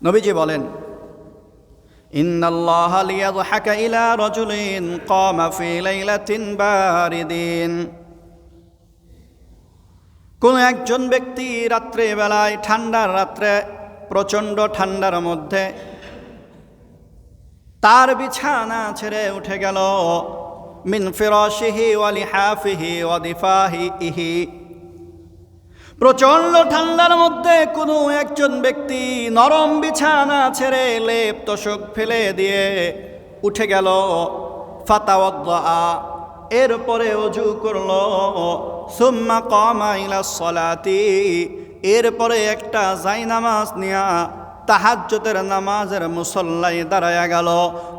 নবীজি বলেন, ইন্নাল্লাহা লিয়াযহাকা ইলা রাজুলিন ক্বামা ফি লাইলাতিন বারিদিন। কোন একজন ব্যক্তি রাত্রে বেলায়, ঠান্ডার রাত্রে, প্রচণ্ড ঠান্ডার মধ্যে তার বিছানা ছেড়ে উঠে গেল, মিন ফিরাশিহি ওয়া লিহাফিহি ওয়া দিফাহিহি। প্রচণ্ড ঠান্ডার মধ্যে কোনো একজন ব্যক্তি নরম বিছানা ছেড়ে লেপ তোশক ফেলে দিয়ে উঠে গেল, ফাতাওয়াদ্দা, এরপরে ওযু করল, সুম্মা কামা ইলাস সালাতি, এরপরে একটা জায়নামাজ নিয়া তাহাজ্জুদের নামাজের মুসল্লায় দাঁড়ায়া গেল।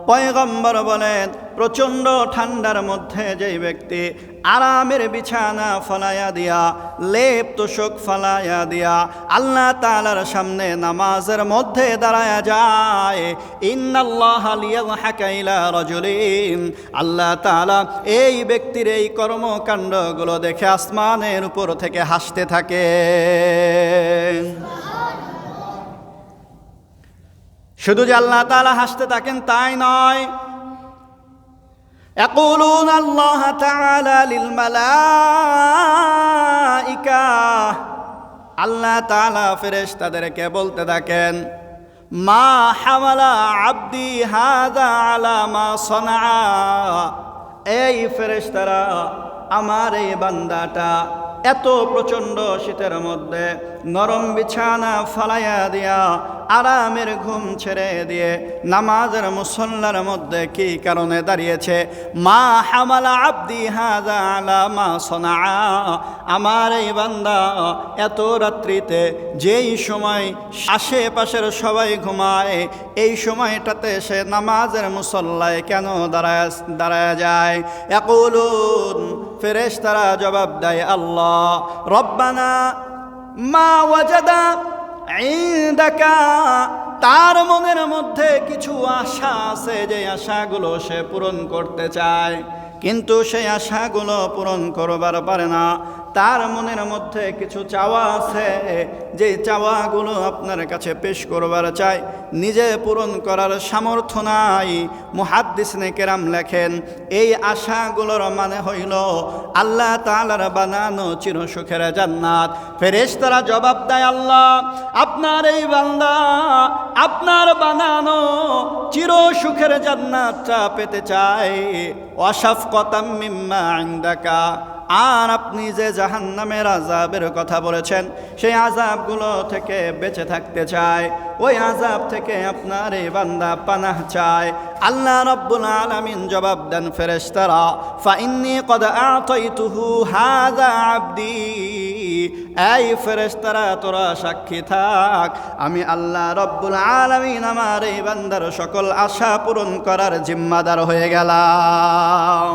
পয়গম্বর বলেন, প্রচণ্ড ঠান্ডার মধ্যে যেই ব্যক্তি আরামের বিছানা ফলাইয়া দিয়া, লেপ তোশক ফলাইয়া দিয়া আল্লাহ তাআলার সামনে নামাজের মধ্যে দাঁড়ায়া যায়, ইন্নাল্লাহা লিয়াযহাকা ইলা রাজুলিন, আল্লাহ তাআলা এই ব্যক্তির এই কর্মকাণ্ডগুলো দেখে আসমানের উপর থেকে হাসতে থাকে। শুধু যে আল্লাহ তাআলা হাসতে থাকেন তাই নয়, ইয়াকুলুন আল্লাহ তাআলা লিল মালাইকা, আল্লাহ তাআলা ফেরেশতাদেরকে বলতে থাকেন, মা হামালা আবদি হাযা আলা মা সানা, এই ফেরেশতারা আমার এই বান্দাটা এত প্রচণ্ড শীতের মধ্যে নরম বিছানা ফালাইয়া দিয়া আরামের ঘুম ছেড়ে দিয়ে নামাজের মুসল্লার মধ্যে কি কারণে দাঁড়িয়েছে, মা হামালা আবদি হাযা আলা মা সানা, আমার এই বান্দা এত রাত্রিতে যেই সময় আশেপাশের সবাই ঘুমায়, এই সময়টাতে সে নামাজের মুসল্লায় কেন দাঁড়ায় যায়? ইয়াকুলুন, ফেরেশতারা জবাব দেয়, আল্লাহ রব্বানা মা ওয়াজাদা ইনদাকা, তার মনের মধ্যে কিছু আশা আছে, যে আশাগুলো সে পূরণ করতে চায়, কিন্তু সেই আশাগুলো পূরণ করবার পারে না। তার মনের মধ্যে কিছু চাওয়া আছে, যে চাওয়াগুলো আপনার কাছে পেশ করবার চাই, নিজে পূরণ করার সামর্থ্য নাই। মুহাদ্দিসিনে কেরাম লেখেন, এই আশাগুলোর মানে হইল আল্লাহ তাআলার বানানো চিরসুখের জান্নাত। ফেরেশতারা জবাব দেয়, আল্লাহ আপনার এই বান্দা আপনার বানানো চিরসুখের জান্নাতটা পেতে চায়, ওয়াশাফকাতাম মিম্মা ইনদাকা, আর আপনি যে জাহান্নামের আযাবের কথা বলেছেন সেই আযাবগুলো থেকে বেঁচে থাকতে চায়, ওই আযাব থেকে আপনার এই বান্দা পানাহ চায়। আল্লাহ রাব্বুল আলামিন জবাব দেন ফেরেশতারা, ফাইন্নী ক্বাদ আ'তাইতুহু হাযা আবদি, এই ফেরেশতারা তোরা সাক্ষী থাক, আমি আল্লাহ রাব্বুল আলামিন আমার এই বান্দার সকল আশা পূরণ করার জিম্মাদার হয়ে গেলাম।